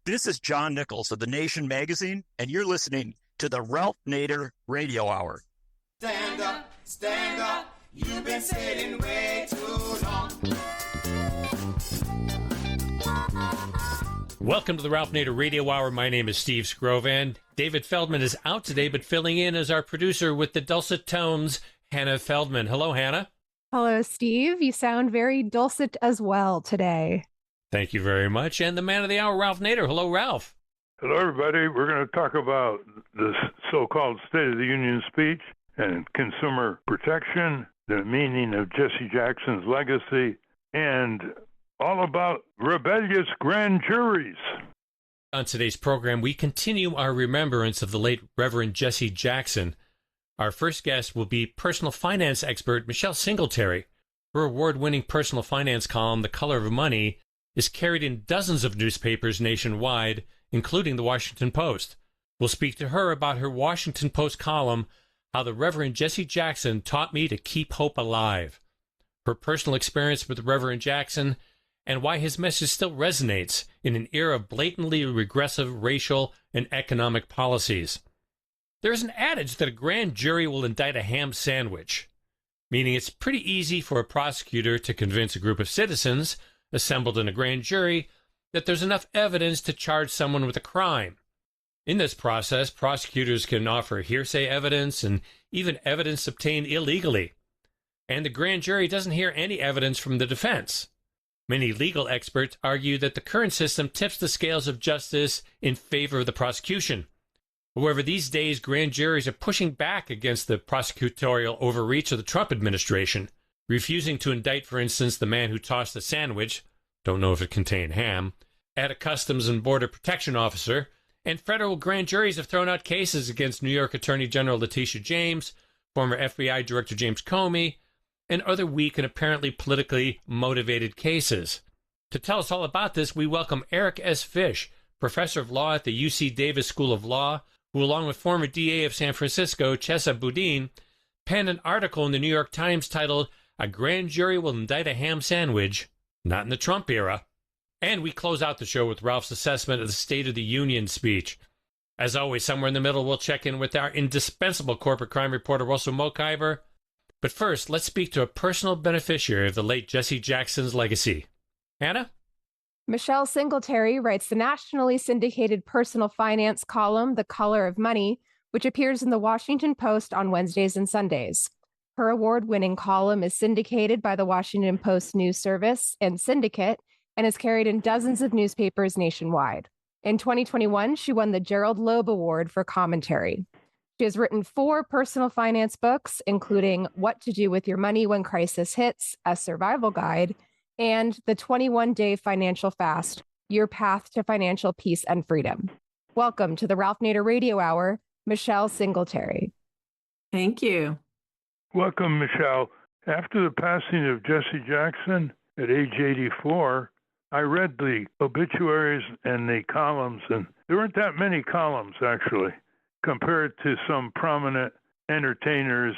This is John Nichols of The Nation magazine, and you're listening to the Ralph Nader Radio Hour. Stand up, you've been sitting way too long. Welcome to the Ralph Nader Radio Hour. My name is Steve Scrovan. David Feldman is out today, but filling in as our producer with the dulcet tones, Hannah Feldman. Hello, Hannah. Hello, Steve. You sound very dulcet as well today. Thank you very much. And the man of the hour, Ralph Nader. Hello, Ralph. Hello, everybody. We're going to talk about the so-called State of the Union speech and consumer protection, the meaning of Jesse Jackson's legacy, and all about rebellious grand juries. On today's program, we continue our remembrance of the late Reverend Jesse Jackson. Our first guest will be personal finance expert Michelle Singletary. Her award-winning personal finance column, The Color of Money, is carried in dozens of newspapers nationwide, including the Washington Post. We'll speak to her about her Washington Post column, How the Reverend Jesse Jackson Taught Me to Keep Hope Alive, her personal experience with Reverend Jackson, and why his message still resonates in an era of blatantly regressive racial and economic policies. There is an adage that a grand jury will indict a ham sandwich, meaning it's pretty easy for a prosecutor to convince a group of citizens assembled in a grand jury that there's enough evidence to charge someone with a crime. In this process, prosecutors can offer hearsay evidence and even evidence obtained illegally. And the grand jury doesn't hear any evidence from the defense. Many legal experts argue that the current system tips the scales of justice in favor of the prosecution. However, these days, grand juries are pushing back against the prosecutorial overreach of the Trump administration, refusing to indict, for instance, the man who tossed a sandwich, don't know if it contained ham, at a Customs and Border Protection officer, and federal grand juries have thrown out cases against New York Attorney General Letitia James, former FBI Director James Comey, and other weak and apparently politically motivated cases. To tell us all about this, we welcome Eric S. Fish, professor of law at the UC Davis School of Law, who, along with former DA of San Francisco, Chesa Boudin, penned an article in the New York Times titled, A Grand Jury Will Indict a Ham Sandwich, Not in the Trump Era. And we close out the show with Ralph's assessment of the State of the Union speech. As always, somewhere in the middle, we'll check in with our indispensable corporate crime reporter, Russell Mokhiber. But first, let's speak to a personal beneficiary of the late Jesse Jackson's legacy. Hannah? Michelle Singletary writes the nationally syndicated personal finance column, The Color of Money, which appears in the Washington Post on Wednesdays and Sundays. Her award-winning column is syndicated by the Washington Post News Service and Syndicate and is carried in dozens of newspapers nationwide. In 2021, she won the Gerald Loeb Award for commentary. She has written 4 personal finance books, including What to Do with Your Money When Crisis Hits, a survival guide, and The 21-Day Financial Fast, Your Path to Financial Peace and Freedom. Welcome to the Ralph Nader Radio Hour, Michelle Singletary. Thank you. Welcome, Michelle. After the passing of Jesse Jackson at age 84, I read the obituaries and the columns, and there weren't that many columns, actually, compared to some prominent entertainers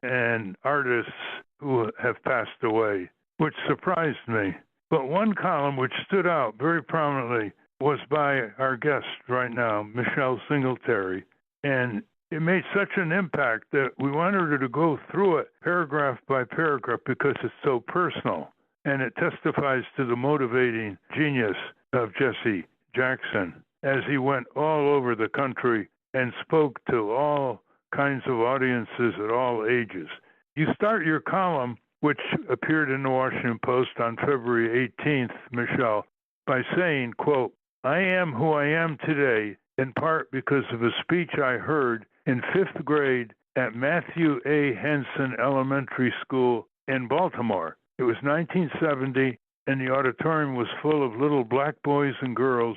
and artists who have passed away, which surprised me. But one column which stood out very prominently was by our guest right now, Michelle Singletary, and it made such an impact that we wanted her to go through it paragraph by paragraph because it's so personal, and it testifies to the motivating genius of Jesse Jackson as he went all over the country and spoke to all kinds of audiences at all ages. You start your column, which appeared in the Washington Post on February 18th, Michelle, by saying, quote, I am who I am today in part because of a speech I heard in 5th grade at Matthew A. Henson Elementary School in Baltimore. It was 1970, and the auditorium was full of little black boys and girls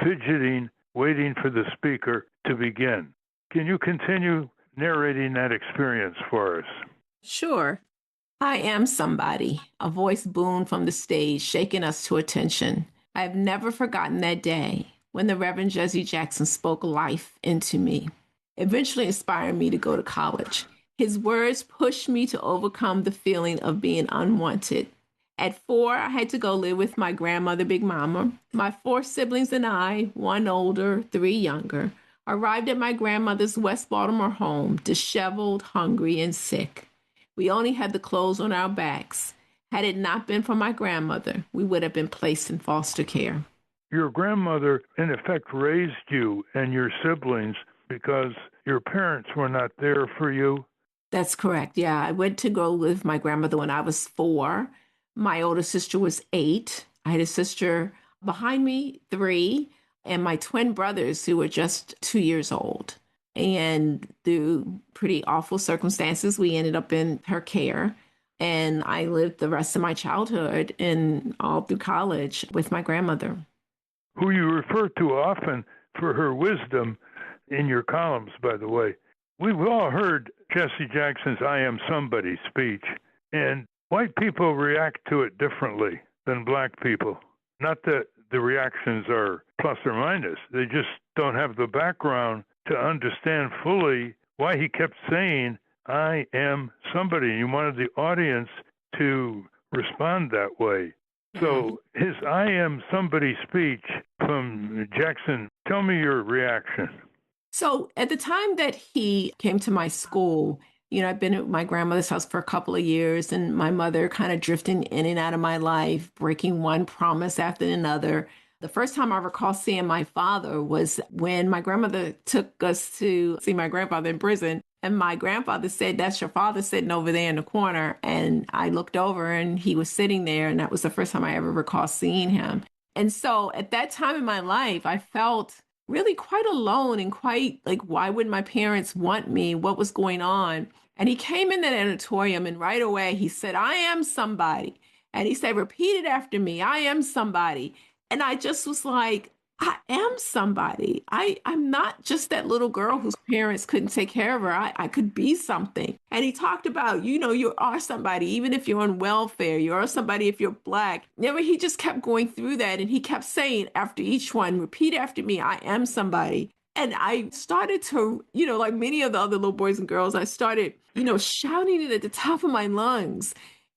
fidgeting, waiting for the speaker to begin. Can you continue narrating that experience for us? Sure. I am somebody, a voice boomed from the stage, shaking us to attention. I have never forgotten that day when the Reverend Jesse Jackson spoke life into me, eventually inspiring me to go to college. His words pushed me to overcome the feeling of being unwanted At 4, I had to go live with my grandmother, Big Mama. My 4 siblings and I, 1 older, 3 younger, arrived at my grandmother's West Baltimore home, disheveled, hungry, and sick. We only had the clothes on our backs. Had it not been for my grandmother, we would have been placed in foster care. Your grandmother, in effect, raised you and your siblings because your parents were not there for you? That's correct. Yeah, I went to go live with my grandmother when I was 4. My older sister was 8. I had a sister behind me, 3, and my twin brothers who were just 2 years old. And through pretty awful circumstances, we ended up in her care. And I lived the rest of my childhood and all through college with my grandmother. Who you refer to often for her wisdom in your columns, by the way. We've all heard Jesse Jackson's I Am Somebody speech, and white people react to it differently than black people. Not that the reactions are plus or minus. They just don't have the background to understand fully why he kept saying, I am somebody. He wanted the audience to respond that way. So his I am somebody speech from Jackson, tell me your reaction. So at the time that he came to my school, I've been at my grandmother's house for a couple of years, and my mother kind of drifting in and out of my life, breaking one promise after another. The first time I recall seeing my father was when my grandmother took us to see my grandfather in prison. And my grandfather said, that's your father sitting over there in the corner. And I looked over and he was sitting there. And that was the first time I ever recall seeing him. And so at that time in my life, I felt really quite alone and quite like, why would my parents want me? What was going on? And he came in that auditorium and right away he said, I am somebody. And he said, repeat it after me. I am somebody. And I just was like, I am somebody. I'm not just that little girl whose parents couldn't take care of her. I could be something. And he talked about, you are somebody, even if you're on welfare, you are somebody if you're black. He just kept going through that. And he kept saying after each one, repeat after me, I am somebody. And I started to, like many of the other little boys and girls, I started, shouting it at the top of my lungs.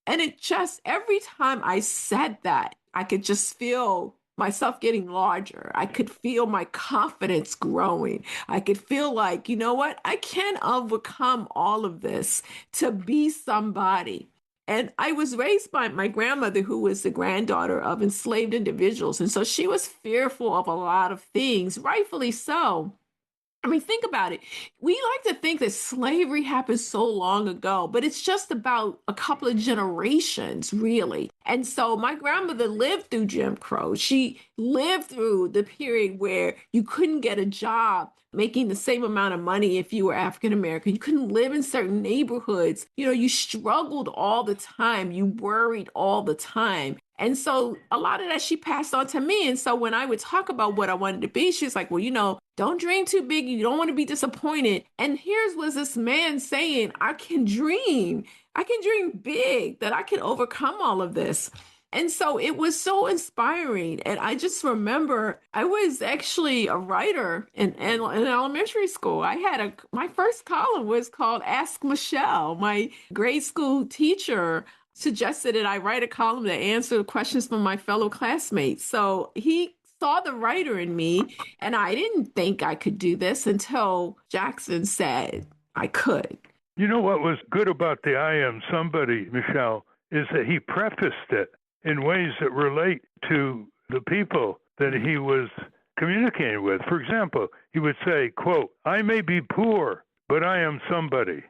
And it just, every time I said that, I could just feel myself getting larger. I could feel my confidence growing. I could feel like, you know what? I can overcome all of this to be somebody. And I was raised by my grandmother, who was the granddaughter of enslaved individuals. And so she was fearful of a lot of things, rightfully so. I mean, think about it. We like to think that slavery happened so long ago, but it's just about a couple of generations, really. And so my grandmother lived through Jim Crow. She lived through the period where you couldn't get a job making the same amount of money if you were African American. You couldn't live in certain neighborhoods. You struggled all the time. You worried all the time. And so a lot of that she passed on to me. And so when I would talk about what I wanted to be, she's like, well, don't dream too big. You don't want to be disappointed. And here's was this man saying, I can dream big, that I can overcome all of this. And so it was so inspiring. And I just remember I was actually a writer in elementary school. My first column was called Ask Michelle. My grade school teacher suggested that I write a column to answer questions from my fellow classmates. So he saw the writer in me, and I didn't think I could do this until Jackson said I could. You know what was good about the I Am Somebody, Michelle, is that he prefaced it in ways that relate to the people that he was communicating with. For example, he would say, quote, I may be poor, but I am somebody.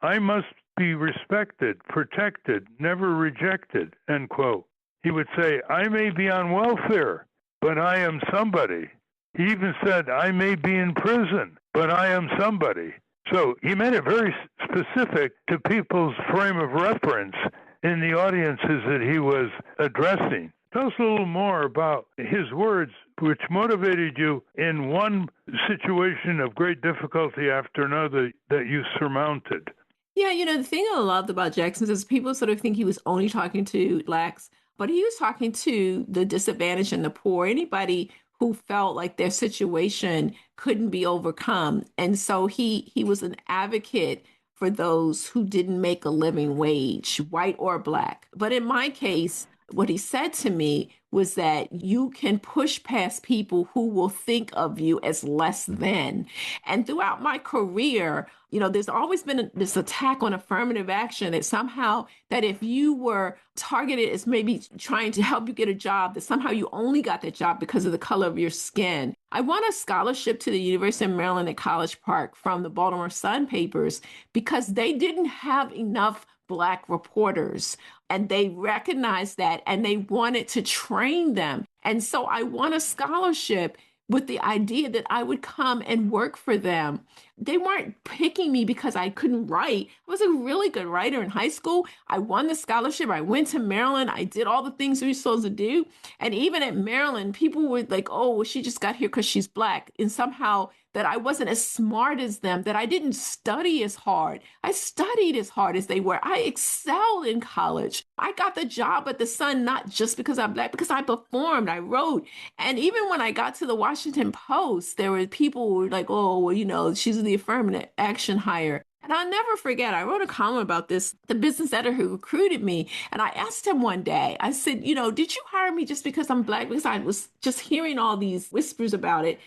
I must be respected, protected, never rejected, end quote. He would say, I may be on welfare, but I am somebody. He even said, I may be in prison, but I am somebody. So he made it very specific to people's frame of reference in the audiences that he was addressing. Tell us a little more about his words, which motivated you in one situation of great difficulty after another that you surmounted. Yeah, the thing I loved about Jackson is people sort of think he was only talking to Blacks, but he was talking to the disadvantaged and the poor, anybody who felt like their situation couldn't be overcome. And so he was an advocate for those who didn't make a living wage, white or Black. But in my case, what he said to me was that you can push past people who will think of you as less than. And throughout my career, there's always been this attack on affirmative action that somehow that if you were targeted as maybe trying to help you get a job, that somehow you only got that job because of the color of your skin. I won a scholarship to the University of Maryland at College Park from the Baltimore Sun papers because they didn't have enough Black reporters. And they recognized that and they wanted to train them. And so I won a scholarship with the idea that I would come and work for them. They weren't picking me because I couldn't write. I was a really good writer in high school. I won the scholarship. I went to Maryland. I did all the things we were supposed to do. And even at Maryland, people were like, oh, well, she just got here because she's Black. And somehow that I wasn't as smart as them, that I didn't study as hard. I studied as hard as they were. I excelled in college. I got the job at the Sun, not just because I'm Black, because I performed, I wrote. And even when I got to the Washington Post, there were people who were like, oh, well, she's the affirmative action hire. And I'll never forget, I wrote a column about this, the business editor who recruited me. And I asked him one day, I said, did you hire me just because I'm Black? Because I was just hearing all these whispers about it.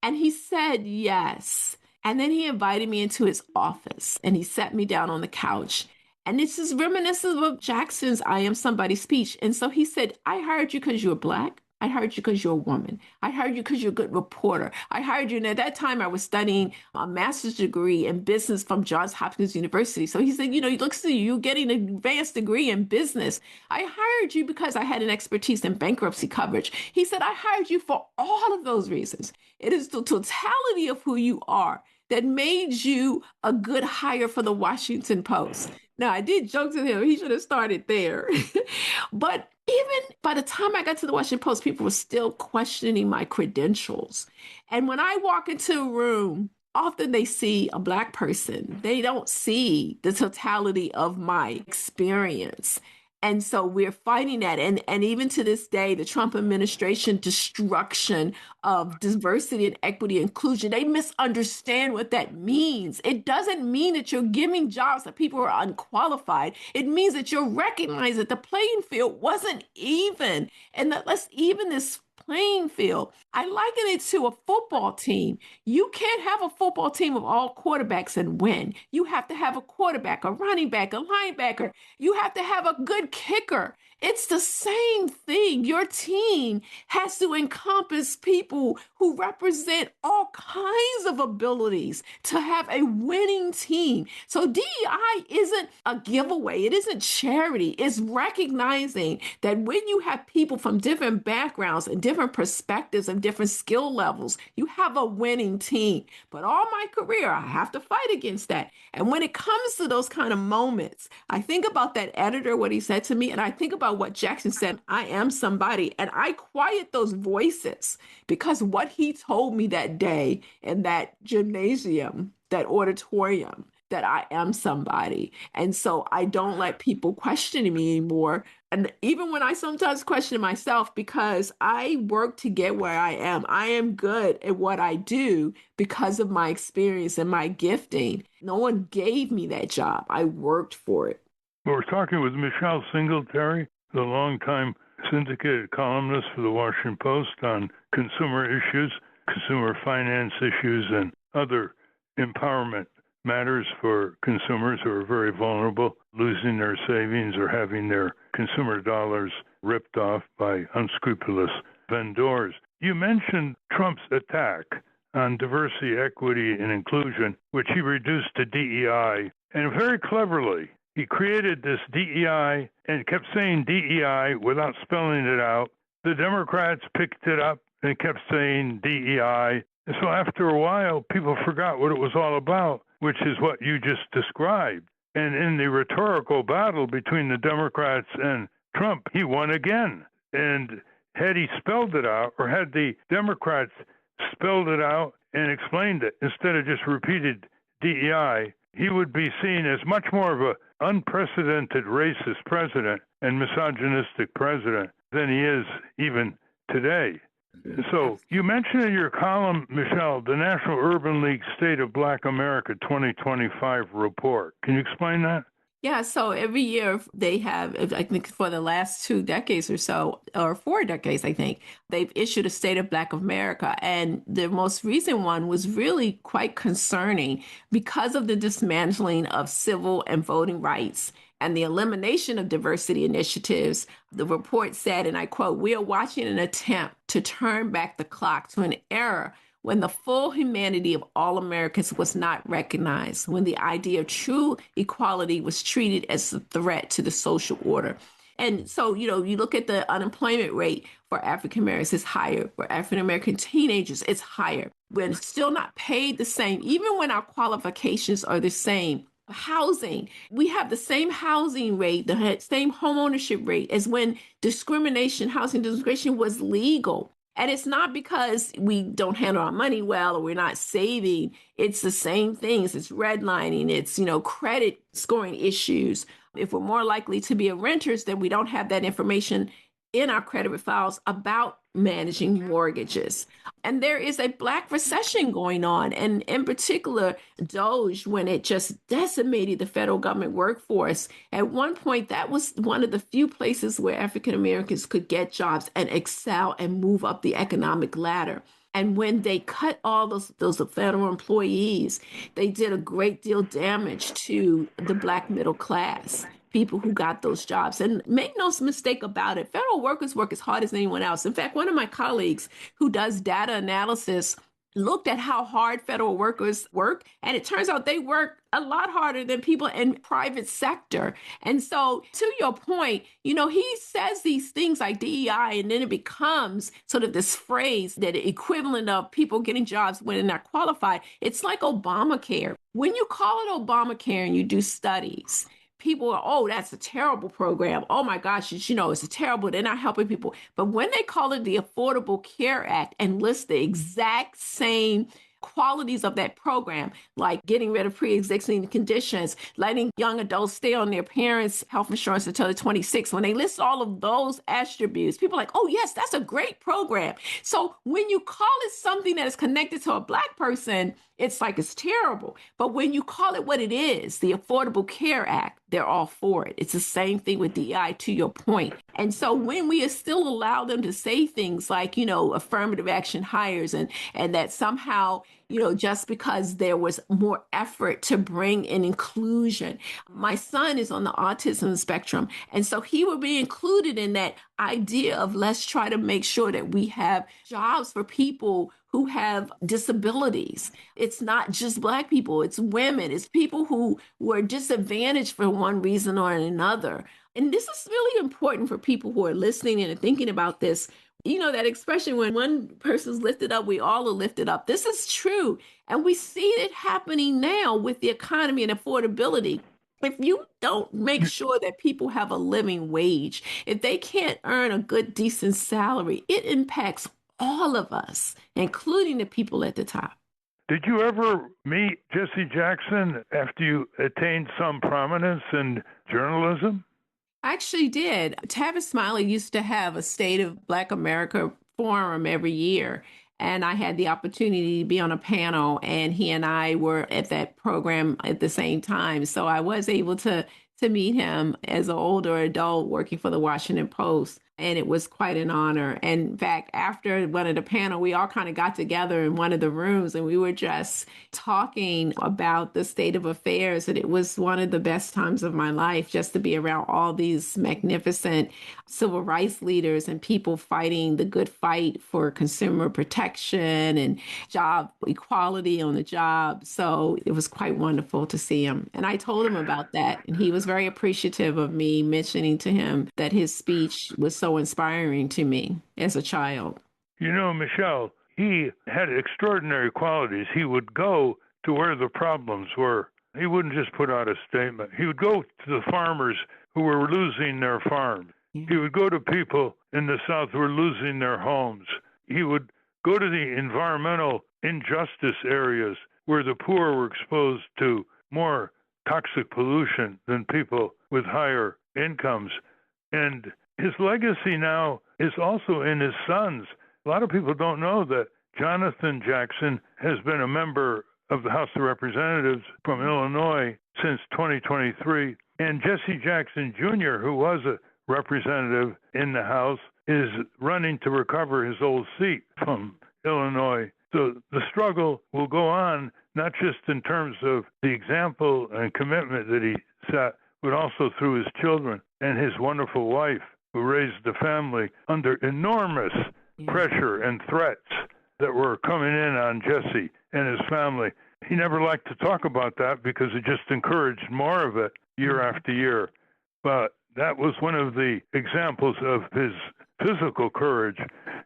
And he said, yes. And then he invited me into his office and he sat me down on the couch. And this is reminiscent of Jackson's I Am Somebody speech. And so he said, I hired you because you were Black. I hired you because you're a woman. I hired you because you're a good reporter. I hired you. And at that time, I was studying a master's degree in business from Johns Hopkins University. So he said, look, see, you're getting an advanced degree in business. I hired you because I had an expertise in bankruptcy coverage. He said, I hired you for all of those reasons. It is the totality of who you are that made you a good hire for the Washington Post. Now, I did joke to him. He should have started there. But even by the time I got to the Washington Post, people were still questioning my credentials. And when I walk into a room, often they see a Black person. They don't see the totality of my experience. And so we're fighting that. And even to this day, the Trump administration destruction of diversity and equity inclusion, they misunderstand what that means. It doesn't mean that you're giving jobs to people who are unqualified. It means that you're recognizing that the playing field wasn't even. And that let's even this playing field. I liken it to a football team. You can't have a football team of all quarterbacks and win. You have to have a quarterback, a running back, a linebacker. You have to have a good kicker. It's the same thing. Your team has to encompass people who represent all kinds of abilities to have a winning team. So DEI isn't a giveaway. It isn't charity. It's recognizing that when you have people from different backgrounds and different perspectives and different skill levels, you have a winning team. But all my career, I have to fight against that. And when it comes to those kind of moments, I think about that editor, what he said to me, and I think about what Jackson said, I am somebody. And I quiet those voices because what he told me that day in that gymnasium, that auditorium, that I am somebody. And so I don't let people question me anymore. And even when I sometimes question myself, because I work to get where I am good at what I do because of my experience and my gifting. No one gave me that job. I worked for it. We're talking with Michelle Singletary, the longtime syndicated columnist for the Washington Post on consumer issues, consumer finance issues, and other empowerment matters for consumers who are very vulnerable, losing their savings or having their consumer dollars ripped off by unscrupulous vendors. You mentioned Trump's attack on diversity, equity, and inclusion, which he reduced to DEI, and very cleverly, he created this DEI and kept saying DEI without spelling it out. The Democrats picked it up and kept saying DEI. And so after a while, people forgot what it was all about, which is what you just described. And in the rhetorical battle between the Democrats and Trump, he won again. And had he spelled it out, or had the Democrats spelled it out and explained it instead of just repeated DEI, he would be seen as much more of an unprecedented racist president and misogynistic president than he is even today. So you mentioned in your column, Michelle, the National Urban League State of Black America 2025 report. Can you explain that? Yeah, so every year they have, I think for the last 2 decades or so, or 4 decades, I think, they've issued a State of Black America. And the most recent one was really quite concerning because of the dismantling of civil and voting rights and the elimination of diversity initiatives. The report said, and I quote, "We are watching an attempt to turn back the clock to an era when the full humanity of all Americans was not recognized, when the idea of true equality was treated as a threat to the social order." And so, you look at the unemployment rate for African Americans, it's higher. For African American teenagers, it's higher. We're still not paid the same, even when our qualifications are the same. Housing, we have the same housing rate, the same home ownership rate as when housing discrimination was legal. And it's not because we don't handle our money well or we're not saving. It's the same things. It's redlining. It's, credit scoring issues. If we're more likely to be renters, then we don't have that information in our credit files about managing mortgages. And there is a Black recession going on. And in particular, DOGE, when it just decimated the federal government workforce, at one point, that was one of the few places where African Americans could get jobs and excel and move up the economic ladder. And when they cut all those federal employees, they did a great deal of damage to the Black middle class, people who got those jobs. And make no mistake about it, federal workers work as hard as anyone else. In fact, one of my colleagues who does data analysis looked at how hard federal workers work, and it turns out they work a lot harder than people in private sector. And so, to your point, he says these things like DEI, and then it becomes sort of this phrase that equivalent of people getting jobs when they're not qualified. It's like Obamacare. When you call it Obamacare and you do studies, people are, oh, that's a terrible program. Oh my gosh, it's a terrible, they're not helping people. But when they call it the Affordable Care Act and list the exact same qualities of that program, like getting rid of pre-existing conditions, letting young adults stay on their parents' health insurance until they're 26. When they list all of those attributes, people are like, oh yes, that's a great program. So when you call it something that is connected to a Black person, it's like it's terrible. But when you call it what it is, the Affordable Care Act, they're all for it. It's the same thing with DEI, to your point. And so when we still allow them to say things like, affirmative action hires and that somehow, just because there was more effort to bring in inclusion. My son is on the autism spectrum. And so he will be included in that idea of let's try to make sure that we have jobs for people who have disabilities. It's not just Black people, it's women, it's people who were disadvantaged for one reason or another. And this is really important for people who are listening and thinking about this. That expression, when one person's lifted up, we all are lifted up. This is true. And we see it happening now with the economy and affordability. If you don't make sure that people have a living wage, if they can't earn a good, decent salary, it impacts all of us, including the people at the top. Did you ever meet Jesse Jackson after you attained some prominence in journalism? I actually did. Tavis Smiley used to have a State of Black America forum every year. And I had the opportunity to be on a panel, and he and I were at that program at the same time. So I was able to meet him as an older adult working for the Washington Post. And it was quite an honor. And in fact, after one of the panel, we all kind of got together in one of the rooms and we were just talking about the state of affairs. And it was one of the best times of my life just to be around all these magnificent civil rights leaders and people fighting the good fight for consumer protection and job equality on the job. So it was quite wonderful to see him. And I told him about that. And he was very appreciative of me mentioning to him that his speech was so inspiring to me as a child. Michelle, he had extraordinary qualities. He would go to where the problems were. He wouldn't just put out a statement. He would go to the farmers who were losing their farms. Yeah. He would go to people in the South who were losing their homes. He would go to the environmental injustice areas where the poor were exposed to more toxic pollution than people with higher incomes. And his legacy now is also in his sons. A lot of people don't know that Jonathan Jackson has been a member of the House of Representatives from Illinois since 2023. And Jesse Jackson Jr., who was a representative in the House, is running to recover his old seat from Illinois. So the struggle will go on, not just in terms of the example and commitment that he set, but also through his children and his wonderful wife, who raised the family under enormous pressure and threats that were coming in on Jesse and his family. He never liked to talk about that because it just encouraged more of it year after year. But that was one of the examples of his physical courage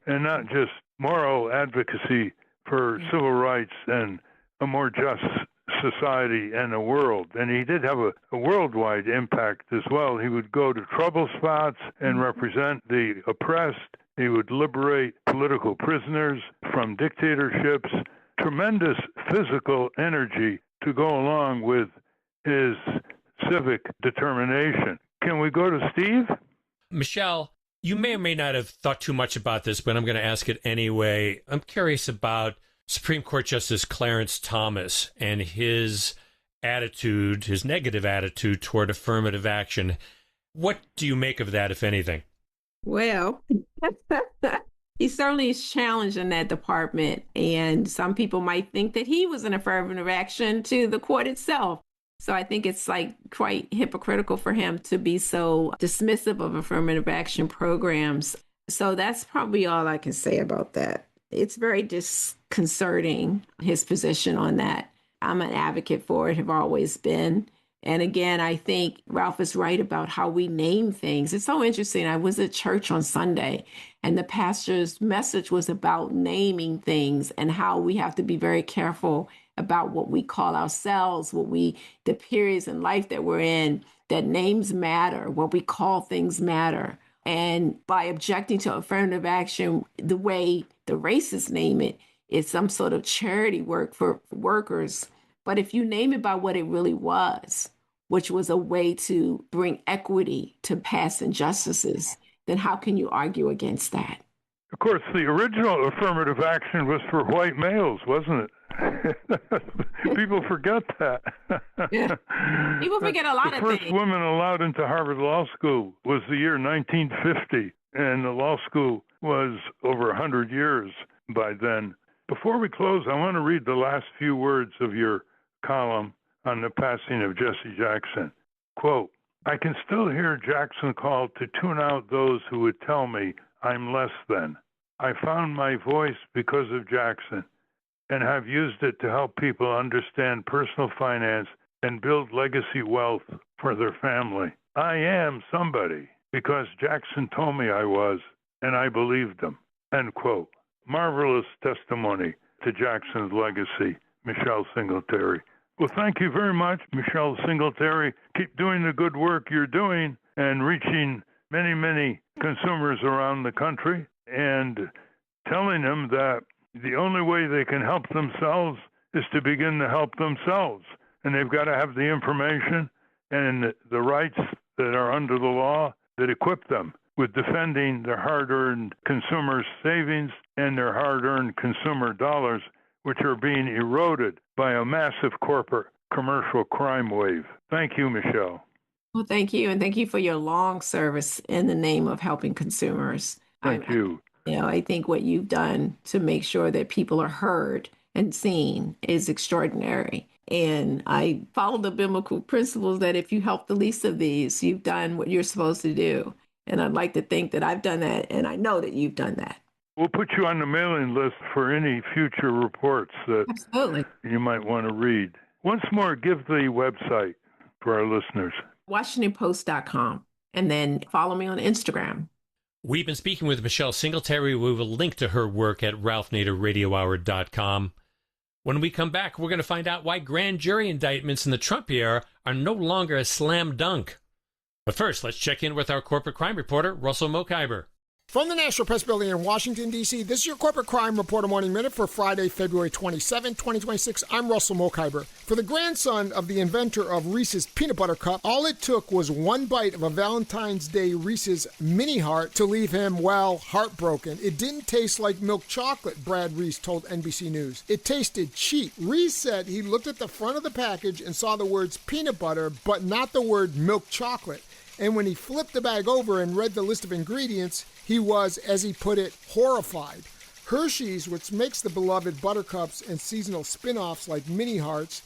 and not just moral advocacy for civil rights and a more just society and a world. And he did have a worldwide impact as well. He would go to trouble spots and represent the oppressed. He would liberate political prisoners from dictatorships. Tremendous physical energy to go along with his civic determination. Can we go to Steve? Michelle, you may or may not have thought too much about this, but I'm going to ask it anyway. I'm curious about Supreme Court Justice Clarence Thomas and his attitude, his negative attitude toward affirmative action. What do you make of that, if anything? Well, he certainly is challenged in that department. And some people might think that he was an affirmative action to the court itself. So I think it's like quite hypocritical for him to be so dismissive of affirmative action programs. So that's probably all I can say about that. It's very disconcerting, his position on that. I'm an advocate for it, have always been. And again, I think Ralph is right about how we name things. It's so interesting. I was at church on Sunday, and the pastor's message was about naming things and how we have to be very careful about what we call ourselves, the periods in life that we're in, that names matter, what we call things matter. And by objecting to affirmative action, the way the racists name it, it's some sort of charity work for workers. But if you name it by what it really was, which was a way to bring equity to past injustices, then how can you argue against that? Of course, the original affirmative action was for white males, wasn't it? People forget that. Yeah. People forget a lot of things. The first woman allowed into Harvard Law School was the year 1950, and the law school was over 100 years by then. Before we close, I want to read the last few words of your column on the passing of Jesse Jackson. Quote, "I can still hear Jackson call to tune out those who would tell me I'm less than. I found my voice because of Jackson and have used it to help people understand personal finance and build legacy wealth for their family. I am somebody because Jackson told me I was, and I believed him." End quote. Marvelous testimony to Jackson's legacy, Michelle Singletary. Well, thank you very much, Michelle Singletary. Keep doing the good work you're doing and reaching many, many consumers around the country and telling them that the only way they can help themselves is to begin to help themselves. And they've got to have the information and the rights that are under the law that equip them with defending their hard-earned consumer savings and their hard-earned consumer dollars, which are being eroded by a massive corporate commercial crime wave. Thank you, Michelle. Well, thank you. And thank you for your long service in the name of helping consumers. Thank you. I think what you've done to make sure that people are heard and seen is extraordinary. And I follow the biblical principles that if you help the least of these, you've done what you're supposed to do. And I'd like to think that I've done that, and I know that you've done that. We'll put you on the mailing list for any future reports that Absolutely. You might want to read. Once more, give the website for our listeners. WashingtonPost.com. And then follow me on Instagram. We've been speaking with Michelle Singletary. We will link to her work at ralphnaderradiohour.com. When we come back, we're going to find out why grand jury indictments in the Trump era are no longer a slam dunk. But first, let's check in with our corporate crime reporter, Russell Mokhiber. From the National Press Building in Washington, D.C., this is your Corporate Crime Reporter Morning Minute for Friday, February 27, 2026. I'm Russell Mokhiber. For the grandson of the inventor of Reese's Peanut Butter Cup, all it took was one bite of a Valentine's Day Reese's Mini Heart to leave him, well, heartbroken. It didn't taste like milk chocolate, Brad Reese told NBC News. It tasted cheap. Reese said he looked at the front of the package and saw the words peanut butter, but not the word milk chocolate. And when he flipped the bag over and read the list of ingredients, he was, as he put it, horrified. Hershey's, which makes the beloved Buttercups and seasonal spin-offs like Mini Hearts,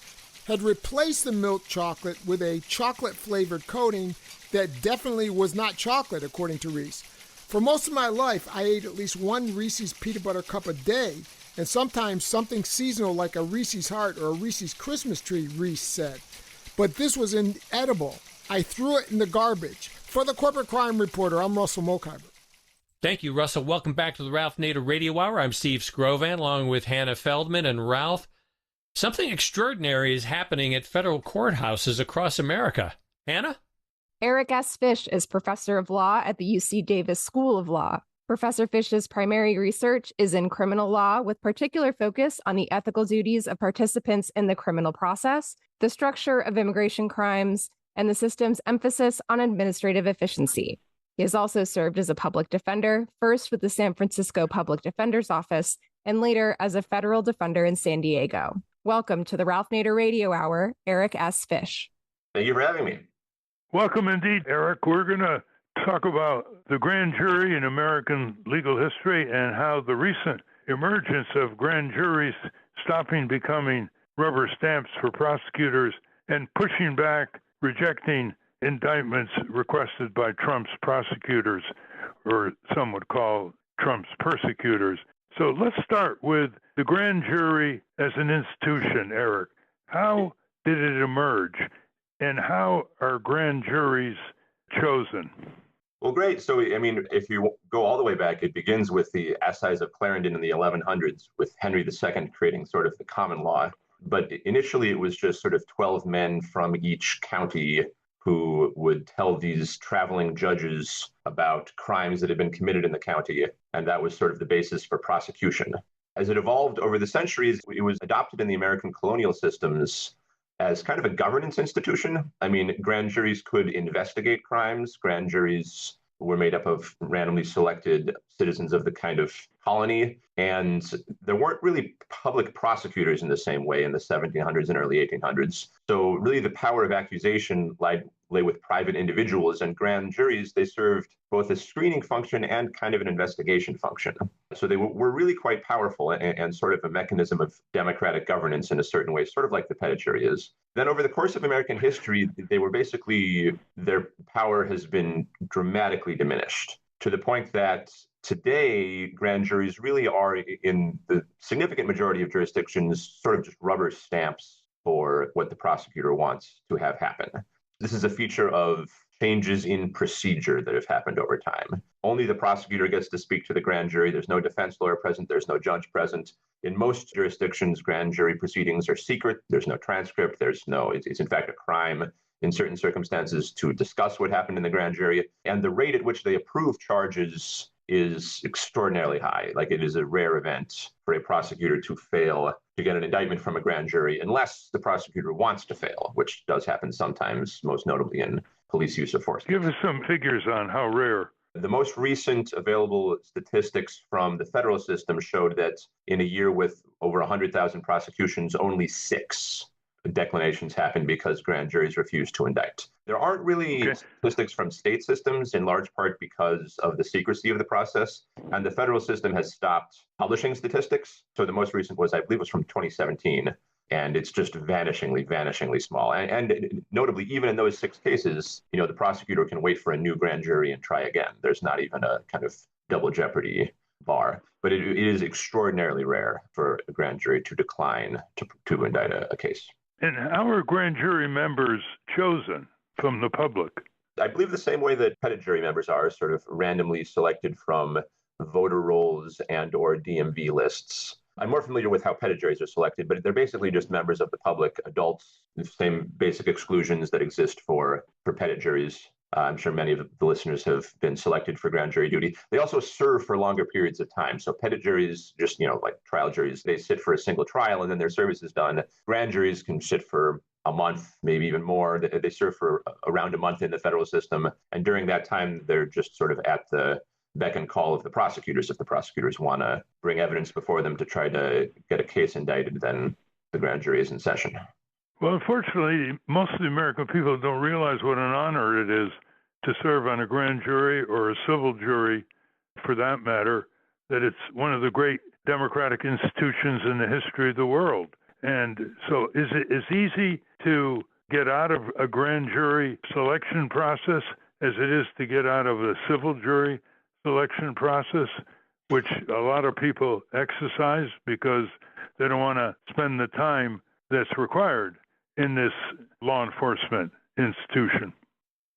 had replaced the milk chocolate with a chocolate-flavored coating that definitely was not chocolate, according to Reese. For most of my life, I ate at least one Reese's Peanut Butter Cup a day, and sometimes something seasonal like a Reese's Heart or a Reese's Christmas Tree, Reese said. But this was inedible. I threw it in the garbage. For the Corporate Crime Reporter, I'm Russell Mokhiber. Thank you, Russell. Welcome back to the Ralph Nader Radio Hour. I'm Steve Scrovan, along with Hannah Feldman and Ralph. Something extraordinary is happening at federal courthouses across America. Hannah? Eric S. Fish is professor of law at the UC Davis School of Law. Professor Fish's primary research is in criminal law, with particular focus on the ethical duties of participants in the criminal process, the structure of immigration crimes, and the system's emphasis on administrative efficiency. He has also served as a public defender, first with the San Francisco Public Defender's Office, and later as a federal defender in San Diego. Welcome to the Ralph Nader Radio Hour, Eric S. Fish. Thank you for having me. Welcome indeed, Eric. We're going to talk about the grand jury in American legal history and how the recent emergence of grand juries stopping becoming rubber stamps for prosecutors and pushing back, rejecting indictments requested by Trump's prosecutors, or some would call Trump's persecutors. So let's start with the grand jury as an institution, Eric. How did it emerge, and how are grand juries chosen? Well, great. So, I mean, if you go all the way back, it begins with the Assize of Clarendon in the 1100s, with Henry II creating sort of the common law. But initially, it was just sort of 12 men from each county who would tell these traveling judges about crimes that had been committed in the county. And that was sort of the basis for prosecution. As it evolved over the centuries, it was adopted in the American colonial systems as kind of a governance institution. I mean, grand juries could investigate crimes. Grand juries were made up of randomly selected citizens of the kind of colony. And there weren't really public prosecutors in the same way in the 1700s and early 1800s. So really the power of accusation lay with private individuals, and grand juries, they served both a screening function and kind of an investigation function. So they were really quite powerful and sort of a mechanism of democratic governance in a certain way, sort of like the petit jury is. Then over the course of American history, they were basically, their power has been dramatically diminished to the point that today, grand juries really are, in the significant majority of jurisdictions, sort of just rubber stamps for what the prosecutor wants to have happen. This is a feature of changes in procedure that have happened over time. Only the prosecutor gets to speak to the grand jury. There's no defense lawyer present. There's no judge present. In most jurisdictions, grand jury proceedings are secret. There's no transcript. It's in fact a crime in certain circumstances to discuss what happened in the grand jury. And the rate at which they approve charges is extraordinarily high. Like, it is a rare event for a prosecutor to fail to get an indictment from a grand jury, unless the prosecutor wants to fail, which does happen sometimes, most notably in police use of force. Give us some figures on how rare. The most recent available statistics from the federal system showed that in a year with over 100,000 prosecutions, only 6 declinations happen because grand juries refuse to indict. There aren't really statistics from state systems, in large part because of the secrecy of the process. And the federal system has stopped publishing statistics. So the most recent was, I believe, was from 2017. And it's just vanishingly small. And notably, even in those 6 cases, the prosecutor can wait for a new grand jury and try again. There's not even a kind of double jeopardy bar. But it is extraordinarily rare for a grand jury to decline to indict a case. And how are grand jury members chosen from the public? I believe the same way that petit jury members are, sort of randomly selected from voter rolls and or DMV lists. I'm more familiar with how petit juries are selected, but they're basically just members of the public, adults, the same basic exclusions that exist for petit juries. I'm sure many of the listeners have been selected for grand jury duty. They also serve for longer periods of time. So petit juries, just, like trial juries, they sit for a single trial and then their service is done. Grand juries can sit for a month, maybe even more. They serve for around a month in the federal system. And during that time, they're just sort of at the beck and call of the prosecutors. If the prosecutors want to bring evidence before them to try to get a case indicted, then the grand jury is in session. Well, unfortunately, most of the American people don't realize what an honor it is to serve on a grand jury or a civil jury, for that matter, that it's one of the great democratic institutions in the history of the world. And so is it as easy to get out of a grand jury selection process as it is to get out of a civil jury selection process, which a lot of people exercise because they don't want to spend the time that's required in this law enforcement institution?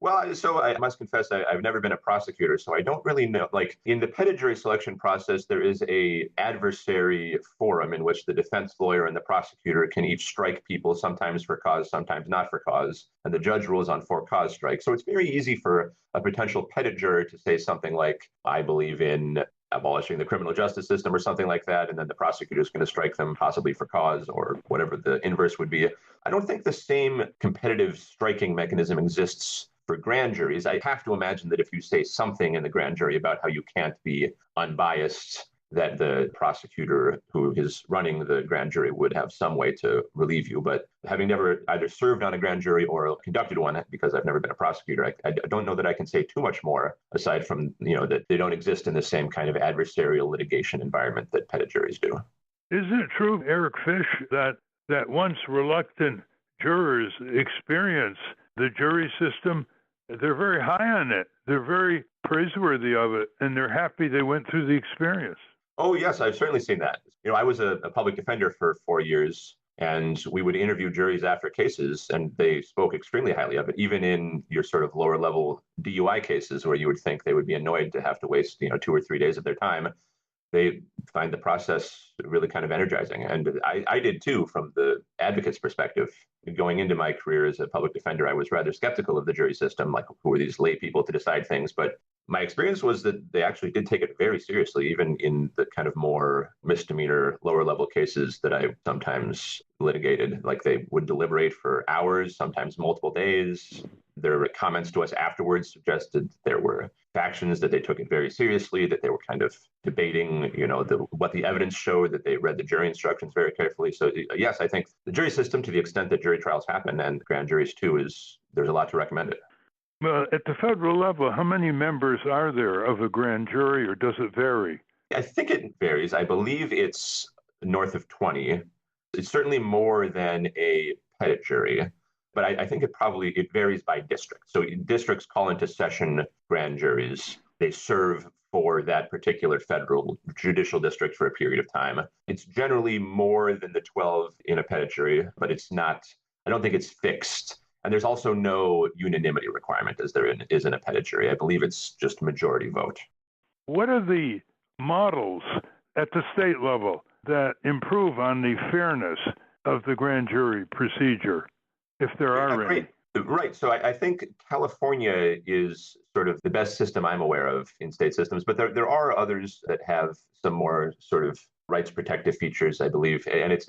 Well, so I must confess, I've never been a prosecutor, so I don't really know. Like in the petit jury selection process, there is a adversary forum in which the defense lawyer and the prosecutor can each strike people, sometimes for cause, sometimes not for cause, and the judge rules on for cause strikes. So it's very easy for a potential petit juror to say something like, I believe in abolishing the criminal justice system or something like that, and then the prosecutor is going to strike them possibly for cause or whatever the inverse would be. I don't think the same competitive striking mechanism exists for grand juries. I have to imagine that if you say something in the grand jury about how you can't be unbiased, that the prosecutor who is running the grand jury would have some way to relieve you. But having never either served on a grand jury or conducted one, because I've never been a prosecutor, I don't know that I can say too much more aside from, that they don't exist in the same kind of adversarial litigation environment that petit juries do. Isn't it true, Eric Fish, that once reluctant jurors experience the jury system, they're very high on it. They're very praiseworthy of it, and they're happy they went through the experience? Oh, yes, I've certainly seen that. I was a public defender for 4 years, and we would interview juries after cases, and they spoke extremely highly of it, even in your sort of lower level DUI cases where you would think they would be annoyed to have to waste, 2 or 3 days of their time. They find the process really kind of energizing. And I did too, from the advocate's perspective. Going into my career as a public defender, I was rather skeptical of the jury system, like who are these lay people to decide things? But my experience was that they actually did take it very seriously, even in the kind of more misdemeanor, lower level cases that I sometimes litigated. Like they would deliberate for hours, sometimes multiple days. Their comments to us afterwards suggested there were factions that they took it very seriously, that they were kind of debating, what the evidence showed, that they read the jury instructions very carefully. So yes, I think the jury system, to the extent that jury trials happen, and grand juries too, there's a lot to recommend it. Well, at the federal level, how many members are there of a grand jury, or does it vary? I think it varies. I believe it's north of 20. It's certainly more than a petit jury, but I think it varies by district. So districts call into session grand juries. They serve for that particular federal judicial district for a period of time. It's generally more than the 12 in a petit jury, but I don't think it's fixed. And there's also no unanimity requirement as there is in a petit jury. I believe it's just majority vote. What are the models at the state level that improve on the fairness of the grand jury procedure, if there are any? Right. So I think California is sort of the best system I'm aware of in state systems, but there are others that have some more sort of rights protective features, I believe, and it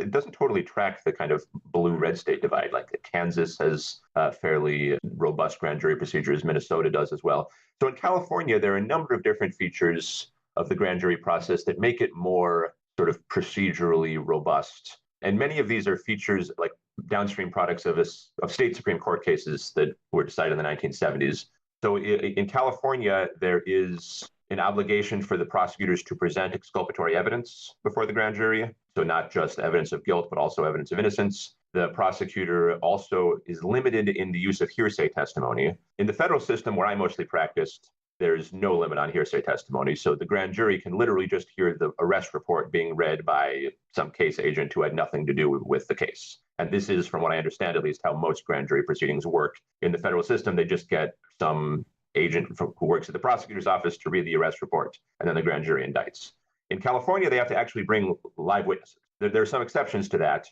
doesn't totally track the kind of blue-red state divide. Like Kansas has fairly robust grand jury procedures, Minnesota does as well. So in California, there are a number of different features of the grand jury process that make it more sort of procedurally robust. And many of these are features like downstream products of state Supreme Court cases that were decided in the 1970s. So in California, there is an obligation for the prosecutors to present exculpatory evidence before the grand jury. So not just evidence of guilt, but also evidence of innocence. The prosecutor also is limited in the use of hearsay testimony. In the federal system where I mostly practiced, there's no limit on hearsay testimony. So the grand jury can literally just hear the arrest report being read by some case agent who had nothing to do with the case. And this is, from what I understand, at least how most grand jury proceedings work. In the federal system, they just get some agent who works at the prosecutor's office to read the arrest report, and then the grand jury indicts. In California, they have to actually bring live witnesses. There are some exceptions to that,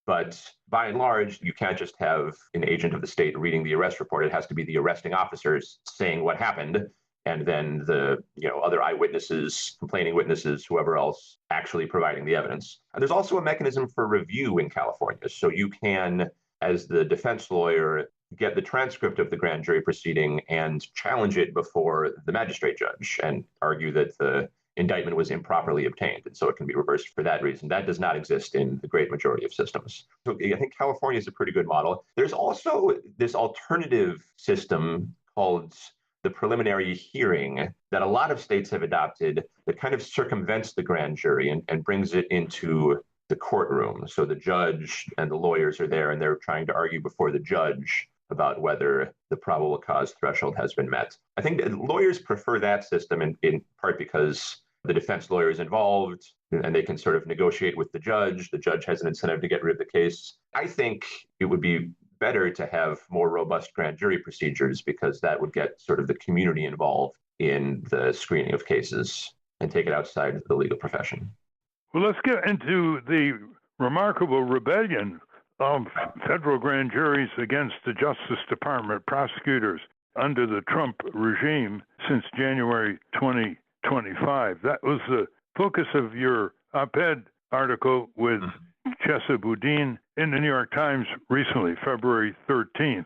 But by and large, you can't just have an agent of the state reading the arrest report. It has to be the arresting officers saying what happened, and then the other eyewitnesses, complaining witnesses, whoever else actually providing the evidence. And there's also a mechanism for review in California. So you can, as the defense lawyer, get the transcript of the grand jury proceeding and challenge it before the magistrate judge and argue that the indictment was improperly obtained. And so it can be reversed for that reason. That does not exist in the great majority of systems. So I think California is a pretty good model. There's also this alternative system called the preliminary hearing that a lot of states have adopted that kind of circumvents the grand jury and brings it into the courtroom. So the judge and the lawyers are there and they're trying to argue before the judge about whether the probable cause threshold has been met. I think lawyers prefer that system in part because the defense lawyer is involved and they can sort of negotiate with the judge. The judge has an incentive to get rid of the case. I think it would be better to have more robust grand jury procedures because that would get sort of the community involved in the screening of cases and take it outside the legal profession. Well, let's get into the remarkable rebellion of federal grand juries against the Justice Department prosecutors under the Trump regime since January 2025. That was the focus of your op-ed article with Chesa Boudin in the New York Times recently, February 13th.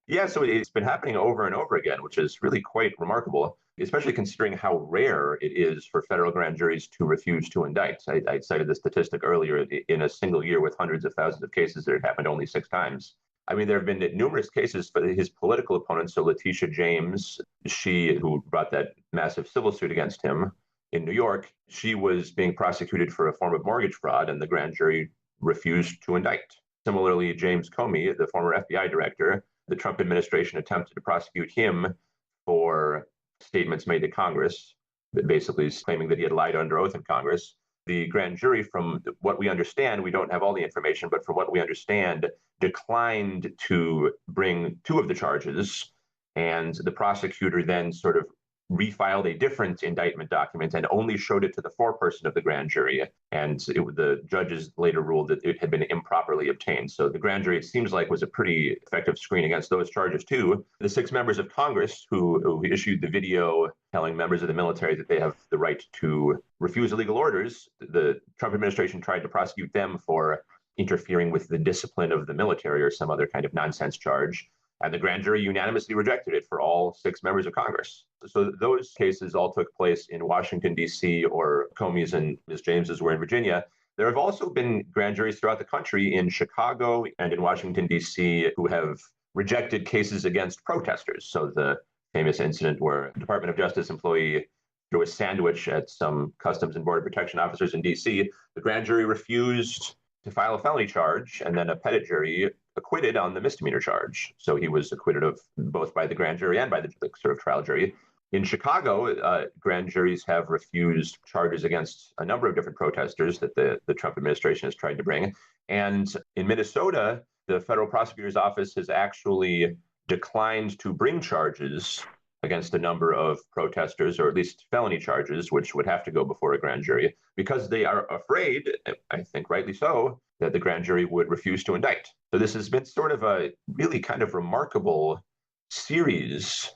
Yeah, so it's been happening over and over again, which is really quite remarkable, especially considering how rare it is for federal grand juries to refuse to indict. I cited the statistic earlier. In a single year with hundreds of thousands of cases, it happened only 6 times. I mean, there have been numerous cases for his political opponents. So Letitia James, she who brought that massive civil suit against him in New York, she was being prosecuted for a form of mortgage fraud, and the grand jury refused to indict. Similarly, James Comey, the former FBI director, the Trump administration attempted to prosecute him for statements made to Congress, basically claiming that he had lied under oath in Congress. The grand jury, from what we understand, we don't have all the information, but from what we understand, declined to bring 2 of the charges. And the prosecutor then sort of refiled a different indictment document and only showed it to the foreperson of the grand jury. And the judges later ruled that it had been improperly obtained. So the grand jury, it seems like, was a pretty effective screen against those charges, too. The 6 members of Congress who issued the video telling members of the military that they have the right to refuse illegal orders, the Trump administration tried to prosecute them for interfering with the discipline of the military or some other kind of nonsense charge. And the grand jury unanimously rejected it for all 6 members of Congress. So those cases all took place in Washington, D.C., or Comey's and Ms. James's were in Virginia. There have also been grand juries throughout the country in Chicago and in Washington, D.C., who have rejected cases against protesters. So the famous incident where a Department of Justice employee threw a sandwich at some Customs and Border Protection officers in D.C., the grand jury refused to file a felony charge, and then a petit jury acquitted on the misdemeanor charge. So he was acquitted of both by the grand jury and by the sort of trial jury. In Chicago, grand juries have refused charges against a number of different protesters that the Trump administration has tried to bring. And in Minnesota, the federal prosecutor's office has actually declined to bring charges against a number of protesters, or at least felony charges, which would have to go before a grand jury, because they are afraid, I think rightly so, that the grand jury would refuse to indict. So this has been sort of a really kind of remarkable series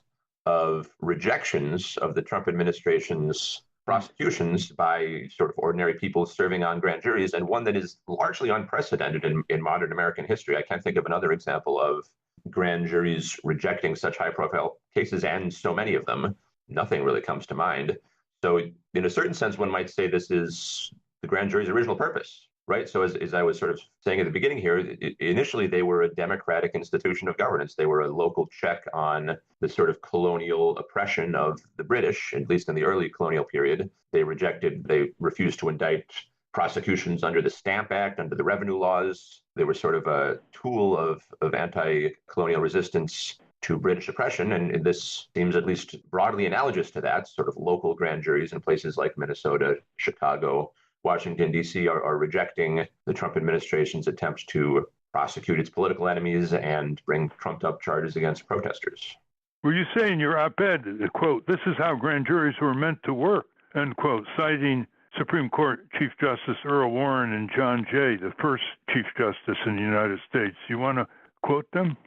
of rejections of the Trump administration's prosecutions by sort of ordinary people serving on grand juries, and one that is largely unprecedented in modern American history. I can't think of another example of grand juries rejecting such high-profile cases, and so many of them. Nothing really comes to mind. So in a certain sense, one might say this is the grand jury's original purpose, right? So as I was sort of saying at the beginning here, initially they were a democratic institution of governance. They were a local check on the sort of colonial oppression of the British, at least in the early colonial period. They refused to indict prosecutions under the Stamp Act, under the revenue laws. They were sort of a tool of anti-colonial resistance to British oppression. And this seems at least broadly analogous to that. Sort of local grand juries in places like Minnesota, Chicago, Washington, D.C. are rejecting the Trump administration's attempts to prosecute its political enemies and bring trumped-up charges against protesters. Well, you say in your op-ed, quote, "This is how grand juries were meant to work," end quote, citing Supreme Court Chief Justice Earl Warren and John Jay, the first Chief Justice in the United States. You want to quote them?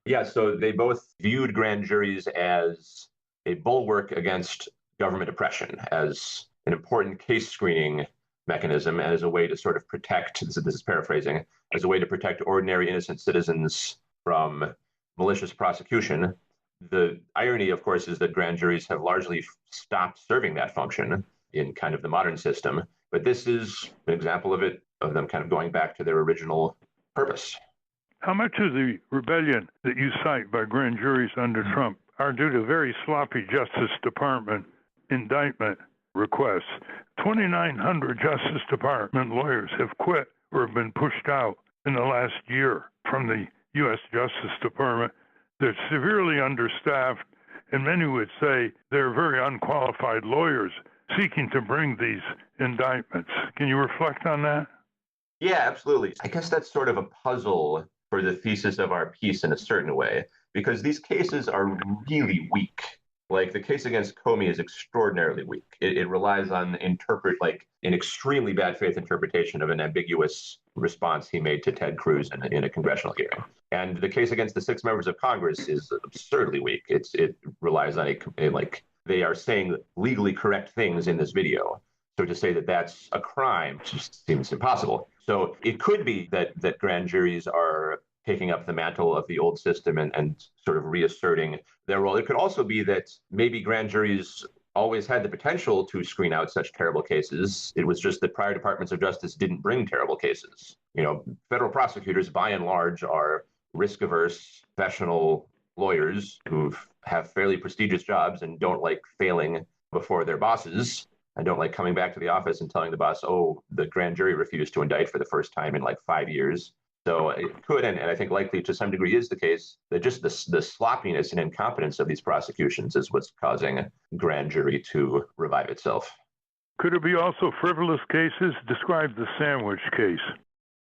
Yeah, so they both viewed grand juries as a bulwark against government oppression, as an important case screening mechanism, and as a way to sort of protect, this is paraphrasing, as a way to protect ordinary innocent citizens from malicious prosecution. The irony, of course, is that grand juries have largely stopped serving that function in kind of the modern system, but this is an example of it, of them kind of going back to their original purpose. How much of the rebellion that you cite by grand juries under Trump are due to very sloppy Justice Department indictment requests? 2,900 Justice Department lawyers have quit or have been pushed out in the last year from the U.S. Justice Department. They're severely understaffed, and many would say they're very unqualified lawyers seeking to bring these indictments. Can you reflect on that? Yeah, absolutely. I guess that's sort of a puzzle for the thesis of our piece in a certain way, because these cases are really weak. Like the case against Comey is extraordinarily weak. It relies on an extremely bad faith interpretation of an ambiguous response he made to Ted Cruz in a congressional hearing. And the case against the 6 members of Congress is absurdly weak. It relies on they are saying legally correct things in this video. So to say that that's a crime just seems impossible. So it could be that grand juries are taking up the mantle of the old system and sort of reasserting their role. It could also be that maybe grand juries always had the potential to screen out such terrible cases. It was just that prior departments of justice didn't bring terrible cases. Federal prosecutors, by and large, are risk-averse, professional lawyers who have fairly prestigious jobs and don't like failing before their bosses. I don't like coming back to the office and telling the boss, oh, the grand jury refused to indict for the first time in 5 years. So it could, and I think likely to some degree is the case, that just the sloppiness and incompetence of these prosecutions is what's causing grand jury to revive itself. Could it be also frivolous cases? Describe the sandwich case.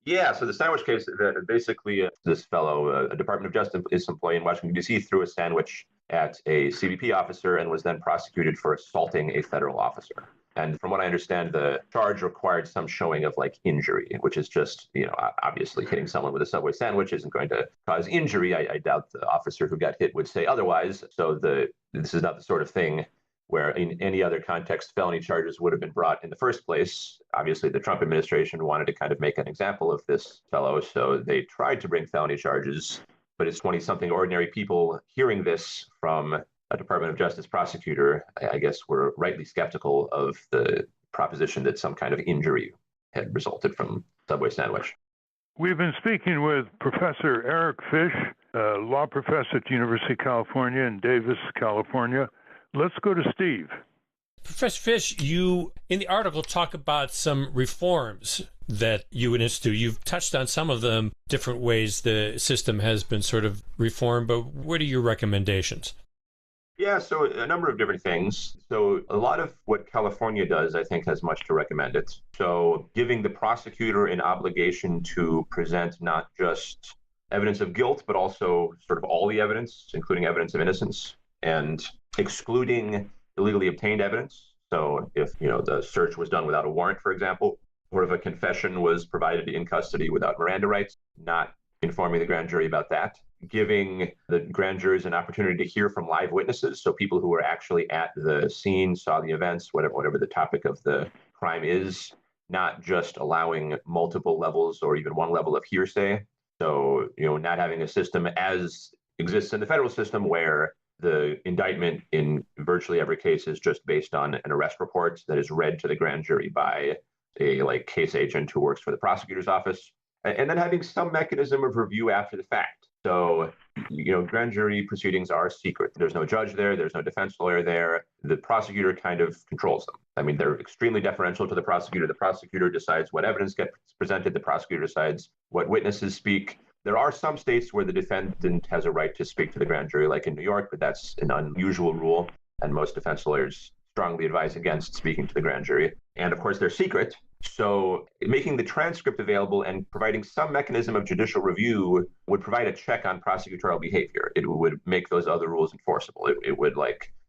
Yeah, so the sandwich case, basically this fellow, a Department of Justice employee in Washington, D.C., threw a sandwich at a CBP officer and was then prosecuted for assaulting a federal officer. And from what I understand, the charge required some showing of injury, which is just, obviously hitting someone with a Subway sandwich isn't going to cause injury. I doubt the officer who got hit would say otherwise. So this is not the sort of thing where in any other context, felony charges would have been brought in the first place. Obviously, the Trump administration wanted to kind of make an example of this fellow, so they tried to bring felony charges, but it's 20-something ordinary people hearing this from a Department of Justice prosecutor, I guess, were rightly skeptical of the proposition that some kind of injury had resulted from Subway sandwich. We've been speaking with Professor Eric Fish, a law professor at the University of California in Davis, California. Let's go to Steve. Professor Fish, you, in the article, talk about some reforms that you would institute. You've touched on some of them, different ways the system has been sort of reformed, but what are your recommendations? Yeah, so a number of different things. So a lot of what California does, I think, has much to recommend it. So giving the prosecutor an obligation to present not just evidence of guilt, but also sort of all the evidence, including evidence of innocence, and excluding illegally obtained evidence. So if, the search was done without a warrant, for example, or if a confession was provided in custody without Miranda rights, not informing the grand jury about that. Giving the grand juries an opportunity to hear from live witnesses, so people who were actually at the scene, saw the events, whatever the topic of the crime is, not just allowing multiple levels or even one level of hearsay. So, not having a system as exists in the federal system where the indictment in virtually every case is just based on an arrest report that is read to the grand jury by a case agent who works for the prosecutor's office, and then having some mechanism of review after the fact. So, grand jury proceedings are secret. There's no judge there. There's no defense lawyer there. The prosecutor kind of controls them. I mean, they're extremely deferential to the prosecutor. The prosecutor decides what evidence gets presented. The prosecutor decides what witnesses speak. There are some states where the defendant has a right to speak to the grand jury, like in New York, but that's an unusual rule. And most defense lawyers strongly advise against speaking to the grand jury. And of course, they're secret. So making the transcript available and providing some mechanism of judicial review would provide a check on prosecutorial behavior. It would make those other rules enforceable. It would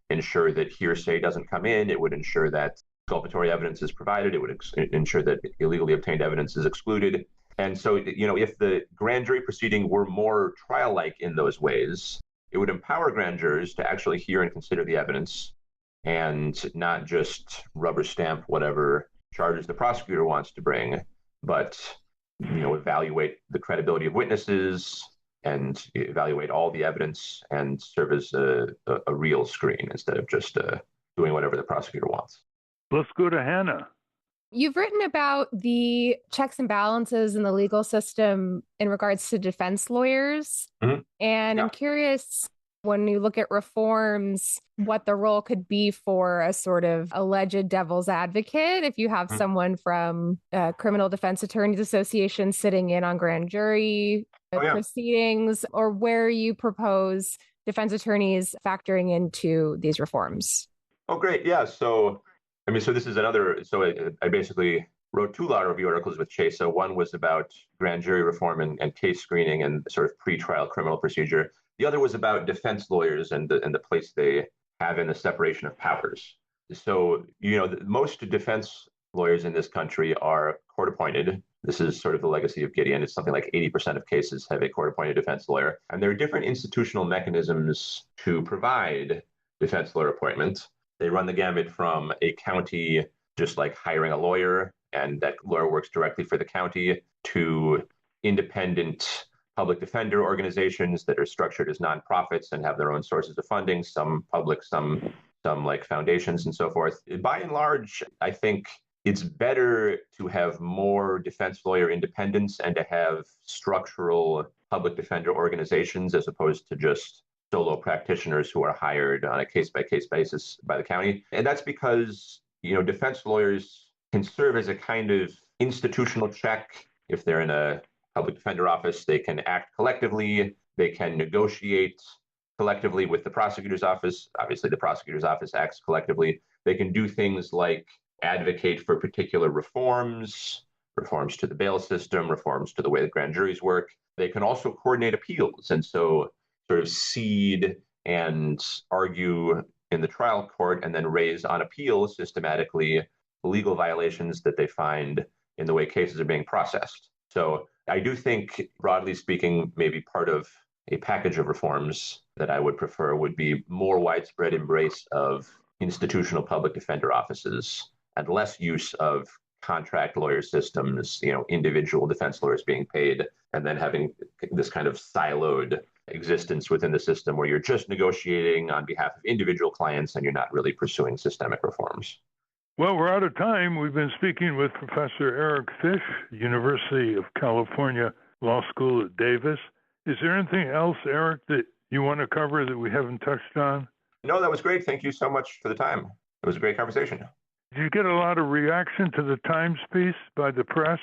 ensure that hearsay doesn't come in. It would ensure that exculpatory evidence is provided. It would ensure that illegally obtained evidence is excluded. And so, if the grand jury proceeding were more trial-like in those ways, it would empower grand jurors to actually hear and consider the evidence and not just rubber stamp whatever charges the prosecutor wants to bring, but evaluate the credibility of witnesses and evaluate all the evidence and serve as a real screen instead of just doing whatever the prosecutor wants. Let's go to Hannah. You've written about the checks and balances in the legal system in regards to defense lawyers. Mm-hmm. And Yeah. I'm curious, when you look at reforms, what the role could be for a sort of alleged devil's advocate. If you have Mm-hmm. someone from Criminal Defense Attorneys Association sitting in on grand jury proceedings, or where you propose defense attorneys factoring into these reforms. Oh, great. Yeah. So this is another. So I basically wrote 2 law review articles with Chase. So one was about grand jury reform and case screening and sort of pretrial criminal procedure. The other was about defense lawyers and the place they have in the separation of powers. So, most defense lawyers in this country are court appointed. This is sort of the legacy of Gideon. It's something like 80% of cases have a court appointed defense lawyer. And there are different institutional mechanisms to provide defense lawyer appointment. They run the gamut from a county just like hiring a lawyer, and that lawyer works directly for the county, to independent public defender organizations that are structured as nonprofits and have their own sources of funding, some public, some like foundations and so forth. By and large, I think it's better to have more defense lawyer independence and to have structural public defender organizations as opposed to just solo practitioners who are hired on a case-by-case basis by the county. And that's because, defense lawyers can serve as a kind of institutional check. If they're in a public defender office, they can act collectively. They can negotiate collectively with the prosecutor's office. Obviously, the prosecutor's office acts collectively. They can do things like advocate for particular reforms to the bail system, reforms to the way that grand juries work. They can also coordinate appeals. And so sort of seed and argue in the trial court and then raise on appeal systematically legal violations that they find in the way cases are being processed. So I do think, broadly speaking, maybe part of a package of reforms that I would prefer would be more widespread embrace of institutional public defender offices and less use of contract lawyer systems, individual defense lawyers being paid, and then having this kind of siloed existence within the system where you're just negotiating on behalf of individual clients and you're not really pursuing systemic reforms. Well, we're out of time. We've been speaking with Professor Eric Fish, University of California Law School at Davis. Is there anything else, Eric, that you want to cover that we haven't touched on? No, that was great. Thank you so much for the time. It was a great conversation. Did you get a lot of reaction to the Times piece by the press?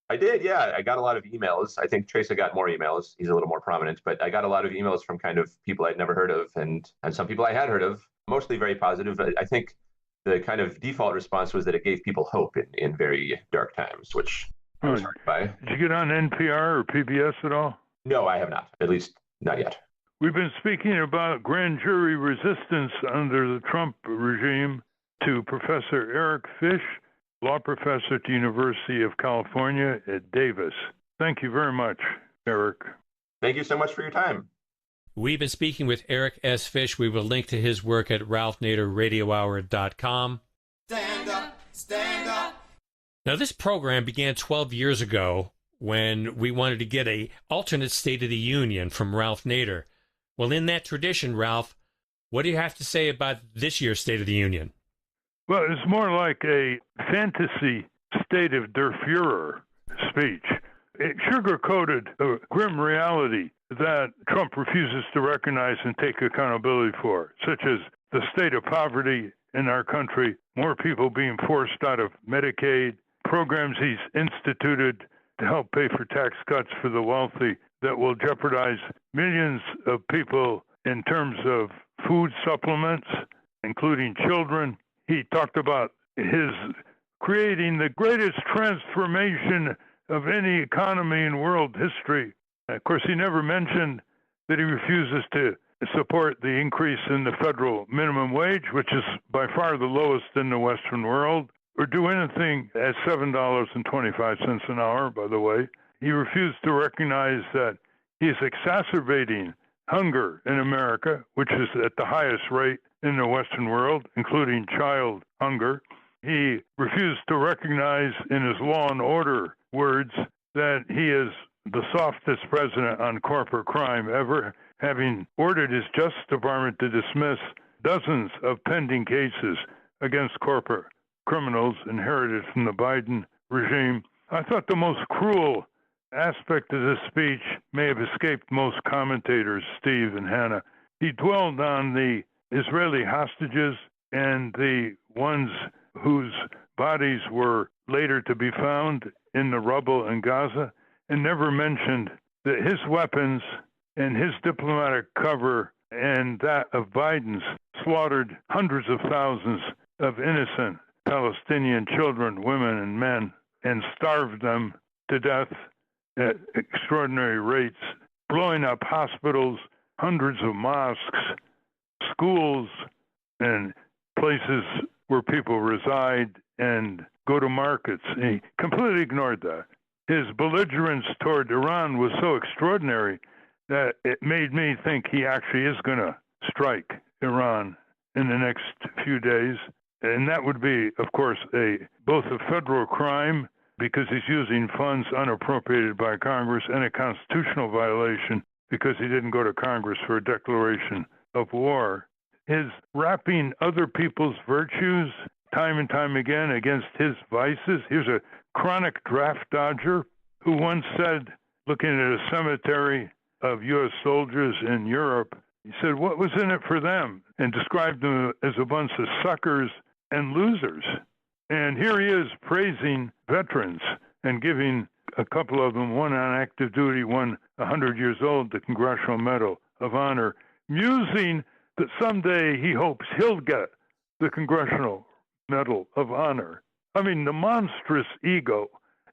I did, yeah. I got a lot of emails. I think Tracy got more emails. He's a little more prominent, but I got a lot of emails from kind of people I'd never heard of and some people I had heard of, mostly very positive. I think the kind of default response was that it gave people hope in very dark times, which I was heartened by. Did you get on NPR or PBS at all? No, I have not, at least not yet. We've been speaking about grand jury resistance under the Trump regime to Professor Eric Fish, law professor at the University of California at Davis. Thank you very much, Eric. Thank you so much for your time. We've been speaking with Eric S. Fish. We will link to his work at ralphnaderradiohour.com. Stand up, stand up. Now, this program began 12 years ago when we wanted to get an alternate State of the Union from Ralph Nader. Well, in that tradition, Ralph, what do you have to say about this year's State of the Union? Well, it's more like a fantasy state of der Fuhrer speech. It sugar-coated a grim reality that Trump refuses to recognize and take accountability for, such as the state of poverty in our country, more people being forced out of Medicaid, programs he's instituted to help pay for tax cuts for the wealthy that will jeopardize millions of people in terms of food supplements, including children. He talked about his creating the greatest transformation of any economy in world history. Of course, he never mentioned that he refuses to support the increase in the federal minimum wage, which is by far the lowest in the Western world. or do anything at $7.25 an hour, by the way. He refused to recognize that he is exacerbating hunger in America, which is at the highest rate in the Western world, including child hunger. He refused to recognize in his law and order words that he is the softest president on corporate crime ever, having ordered his Justice Department to dismiss dozens of pending cases against corporate criminals inherited from the Biden regime. I thought the most cruel aspect of this speech may have escaped most commentators, Steve and Hannah. He dwelled on the Israeli hostages and the ones whose bodies were later to be found in the rubble in Gaza, and never mentioned that his weapons and his diplomatic cover and that of Biden's slaughtered hundreds of thousands of innocent Palestinian children, women, and men, and starved them to death at extraordinary rates, blowing up hospitals, hundreds of mosques, schools, and places where people reside and go to markets. He completely ignored that. His belligerence toward Iran was so extraordinary that it made me think he actually is going to strike Iran in the next few days. And that would be, of course, both a federal crime because he's using funds unappropriated by Congress and a constitutional violation because he didn't go to Congress for a declaration of war. His wrapping other people's virtues time and time again against his vices. Here's a chronic draft dodger who once said, looking at a cemetery of U.S. soldiers in Europe, he said, what was in it for them? And described them as a bunch of suckers and losers. And here he is praising veterans and giving a couple of them, one on active duty, one 100 years old, the Congressional Medal of Honor, musing that someday he hopes he'll get the Congressional Medal of Honor. I mean, the monstrous ego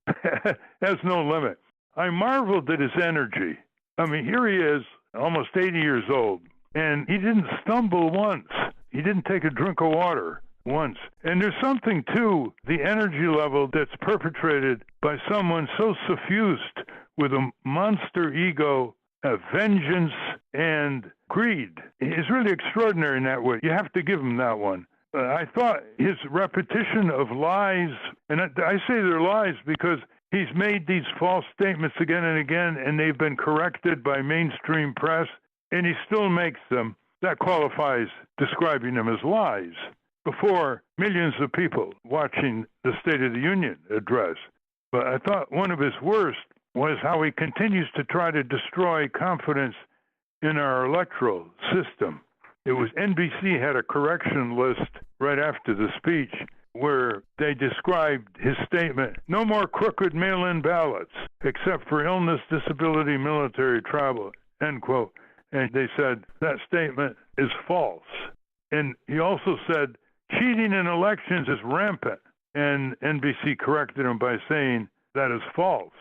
has no limit. I marveled at his energy. I mean, here he is, almost 80 years old, and he didn't stumble once. He didn't take a drink of water once. And there's something to the energy level that's perpetrated by someone so suffused with a monster ego, vengeance, and greed. It's really extraordinary in that way. You have to give him that one. I thought his repetition of lies, and I say they're lies because he's made these false statements again and again, and they've been corrected by mainstream press, and he still makes them. That qualifies describing them as lies before millions of people watching the State of the Union address. But I thought one of his worst was how he continues to try to destroy confidence in our electoral system. It was NBC had a correction list right after the speech where they described his statement, no more crooked mail-in ballots, except for illness, disability, military, travel, end quote. And they said that statement is false. And he also said, cheating in elections is rampant. And NBC corrected him by saying that is false.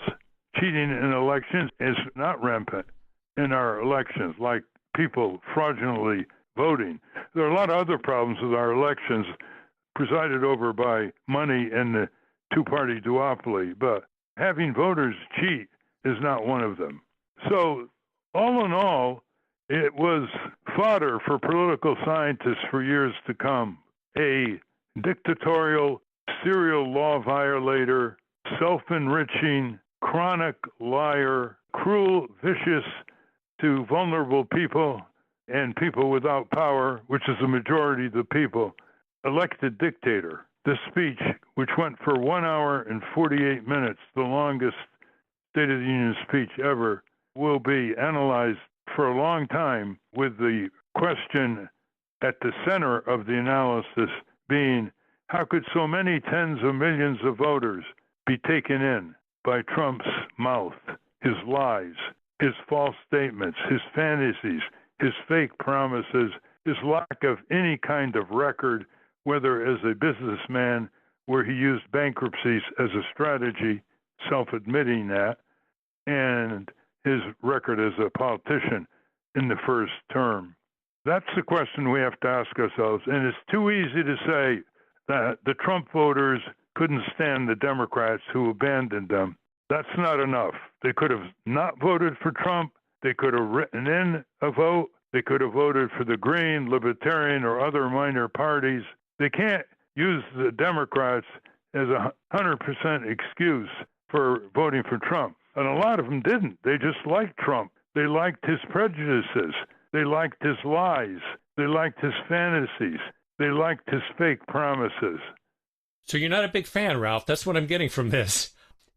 Cheating in elections is not rampant in our elections, like people fraudulently voting. There are a lot of other problems with our elections presided over by money and the two-party duopoly, but having voters cheat is not one of them. So all in all, it was fodder for political scientists for years to come. A dictatorial, serial law violator, self-enriching, chronic liar, cruel, vicious to vulnerable people and people without power, which is the majority of the people, elected dictator. This speech, which went for 1 hour and 48 minutes, the longest State of the Union speech ever, will be analyzed for a long time with the question at the center of the analysis being, how could so many tens of millions of voters be taken in by Trump's mouth, his lies, his false statements, his fantasies, his fake promises, his lack of any kind of record, whether as a businessman where he used bankruptcies as a strategy, self-admitting that, and his record as a politician in the first term. That's the question we have to ask ourselves. And it's too easy to say, that the Trump voters couldn't stand the Democrats who abandoned them. That's not enough. They could have not voted for Trump. They could have written in a vote. They could have voted for the Green, Libertarian, or other minor parties. They can't use the Democrats as 100% excuse for voting for Trump. And a lot of them didn't. They just liked Trump. They liked his prejudices. They liked his lies. They liked his fantasies. They liked his fake promises. So you're not a big fan, Ralph. That's what I'm getting from this.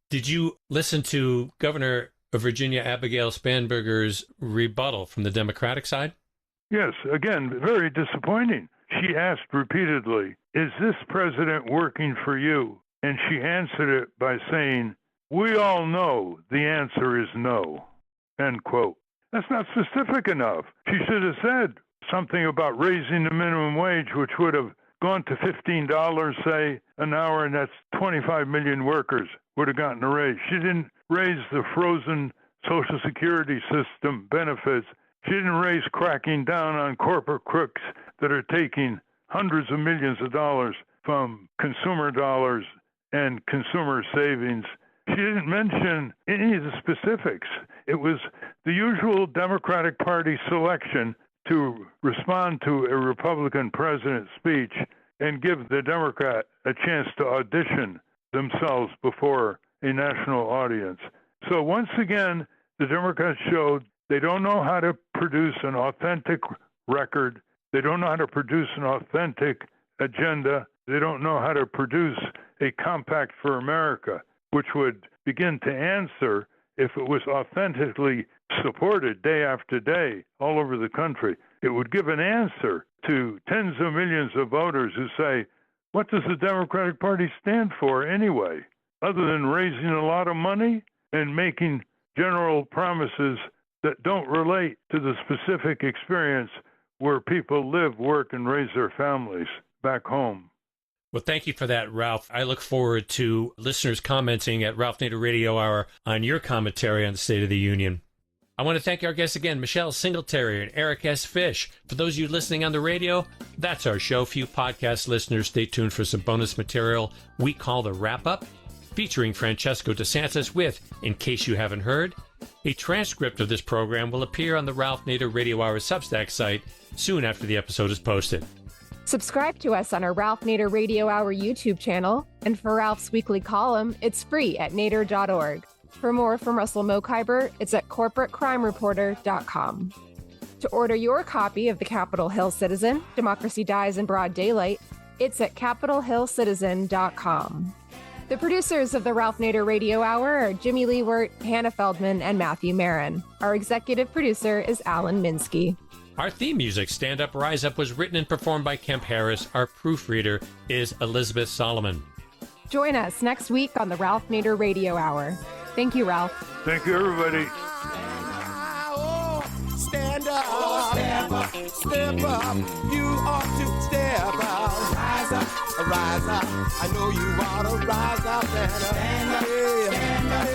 Did you listen to Governor of Virginia Abigail Spanberger's rebuttal from the Democratic side? Yes, again, very disappointing. She asked repeatedly, is this president working for you? And she answered it by saying, we all know the answer is no, end quote. That's not specific enough. She should have said something about raising the minimum wage, which would have gone to $15, say, an hour, and that's 25 million workers would have gotten a raise. She didn't raise the frozen Social Security system benefits. She didn't raise cracking down on corporate crooks that are taking hundreds of millions of dollars from consumer dollars and consumer savings. She didn't mention any of the specifics. It was the usual Democratic Party selection to respond to a Republican president's speech and give the Democrat a chance to audition themselves before a national audience. So once again, the Democrats showed they don't know how to produce an authentic record. They don't know how to produce an authentic agenda. They don't know how to produce a compact for America, which would begin to answer if it was authentically supported day after day all over the country. It would give an answer to tens of millions of voters who say, what does the Democratic Party stand for anyway, other than raising a lot of money and making general promises that don't relate to the specific experience where people live, work, and raise their families back home. Well, thank you for that, Ralph. I look forward to listeners commenting at Ralph Nader Radio Hour on your commentary on the State of the Union. I want to thank our guests again, Michelle Singletary and Eric S. Fish. For those of you listening on the radio, that's our show. For you podcast listeners, stay tuned for some bonus material we call the Wrap-Up, featuring Francesco DeSantis with, in case you haven't heard, a transcript of this program will appear on the Ralph Nader Radio Hour Substack site soon after the episode is posted. Subscribe to us on our Ralph Nader Radio Hour YouTube channel, and for Ralph's weekly column, it's free at nader.org. For more from Russell Mokhiber, it's at corporatecrimereporter.com. To order your copy of the Capitol Hill Citizen, Democracy Dies in Broad Daylight, it's at capitolhillcitizen.com. The producers of the Ralph Nader Radio Hour are Jimmy Leewert, Hannah Feldman, and Matthew Marin. Our executive producer is Alan Minsky. Our theme music, Stand Up, Rise Up, was written and performed by Kemp Harris. Our proofreader is Elizabeth Solomon. Join us next week on the Ralph Nader Radio Hour. Thank you, Ralph. Thank you, everybody. Stand up, step up, step up. You ought to step up. Rise up, rise up. I know you ought to rise up and stand up, stand up.